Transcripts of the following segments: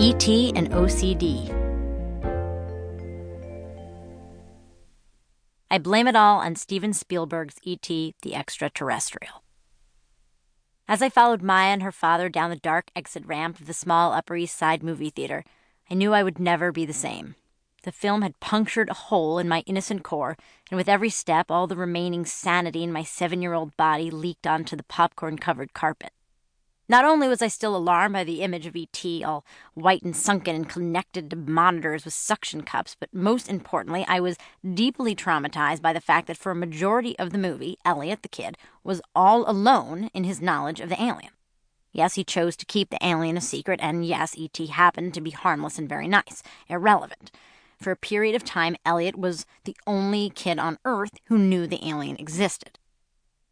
E.T. and OCD. I blame it all on Steven Spielberg's E.T. the Extraterrestrial. As I followed Maya and her father down the dark exit ramp of the small Upper East Side movie theater, I knew I would never be the same. The film had punctured a hole in my innocent core, and with every step, all the remaining sanity in my 7-year-old body leaked onto the popcorn-covered carpet. Not only was I still alarmed by the image of E.T., all white and sunken and connected to monitors with suction cups, but most importantly, I was deeply traumatized by the fact that for a majority of the movie, Elliot, the kid, was all alone in his knowledge of the alien. Yes, he chose to keep the alien a secret, and yes, E.T. happened to be harmless and very nice, irrelevant. For a period of time, Elliot was the only kid on Earth who knew the alien existed.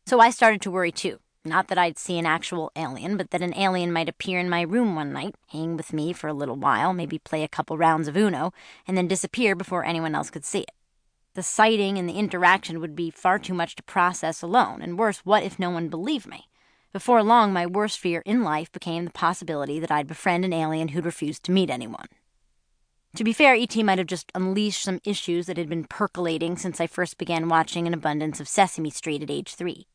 So I started to worry too. Not that I'd see an actual alien, but that an alien might appear in my room one night, hang with me for a little while, maybe play a couple rounds of Uno, and then disappear before anyone else could see it. The sighting and the interaction would be far too much to process alone, and worse, what if no one believed me? Before long, my worst fear in life became the possibility that I'd befriend an alien who'd refused to meet anyone. To be fair, E.T. might have just unleashed some issues that had been percolating since I first began watching an abundance of Sesame Street at age 3.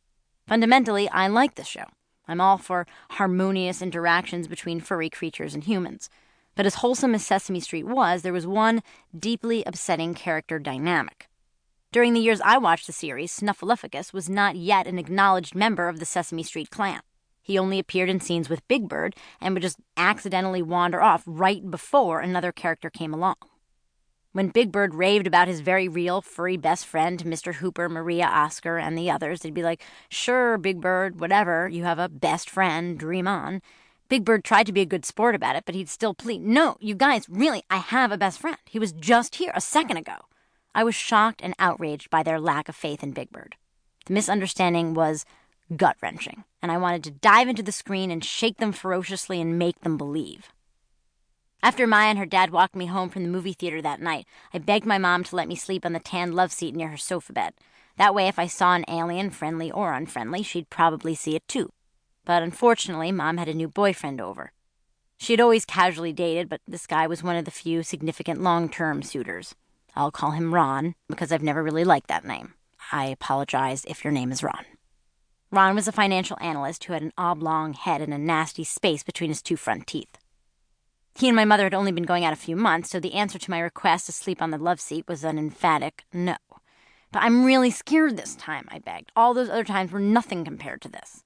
Fundamentally, I like this show. I'm all for harmonious interactions between furry creatures and humans. But as wholesome as Sesame Street was, there was one deeply upsetting character dynamic. During the years I watched the series, Snuffleupagus was not yet an acknowledged member of the Sesame Street clan. He only appeared in scenes with Big Bird and would just accidentally wander off right before another character came along. When Big Bird raved about his very real furry best friend, Mr. Hooper, Maria, Oscar, and the others, they'd be like, "Sure, Big Bird, whatever, you have a best friend, dream on." Big Bird tried to be a good sport about it, but he'd still plead, "No, you guys, really, I have a best friend. He was just here a second ago." I was shocked and outraged by their lack of faith in Big Bird. The misunderstanding was gut-wrenching, and I wanted to dive into the screen and shake them ferociously and make them believe. After Maya and her dad walked me home from the movie theater that night, I begged my mom to let me sleep on the tan love seat near her sofa bed. That way, if I saw an alien, friendly or unfriendly, she'd probably see it too. But unfortunately, Mom had a new boyfriend over. She had always casually dated, but this guy was one of the few significant long-term suitors. I'll call him Ron, because I've never really liked that name. I apologize if your name is Ron. Ron was a financial analyst who had an oblong head and a nasty space between his 2 front teeth. He and my mother had only been going out a few months, so the answer to my request to sleep on the love seat was an emphatic no. "But I'm really scared this time," I begged. "All those other times were nothing compared to this."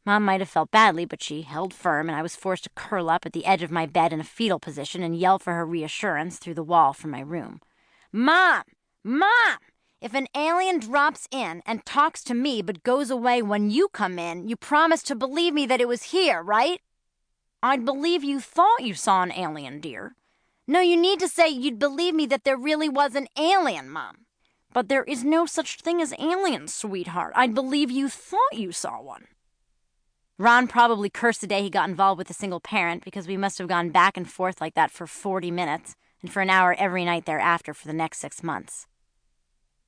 Mom might have felt badly, but she held firm, and I was forced to curl up at the edge of my bed in a fetal position and yell for her reassurance through the wall from my room. "Mom! Mom! If an alien drops in and talks to me but goes away when you come in, you promise to believe me that it was here, right?" "I'd believe you thought you saw an alien, dear." "No, you need to say you'd believe me that there really was an alien, Mom." "But there is no such thing as aliens, sweetheart. I'd believe you thought you saw one." Ron probably cursed the day he got involved with a single parent, because we must have gone back and forth like that for 40 minutes, and for an hour every night thereafter for the next 6 months.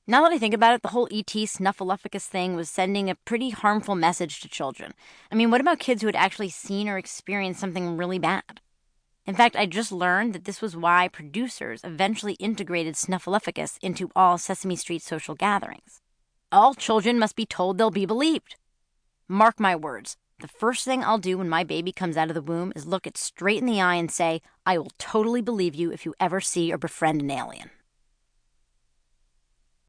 Now that I think about it, the whole E.T. Snuffleupagus thing was sending a pretty harmful message to children. I mean, what about kids who had actually seen or experienced something really bad? In fact, I just learned that this was why producers eventually integrated Snuffleupagus into all Sesame Street social gatherings. All children must be told they'll be believed. Mark my words, the first thing I'll do when my baby comes out of the womb is look it straight in the eye and say, "I will totally believe you if you ever see or befriend an alien."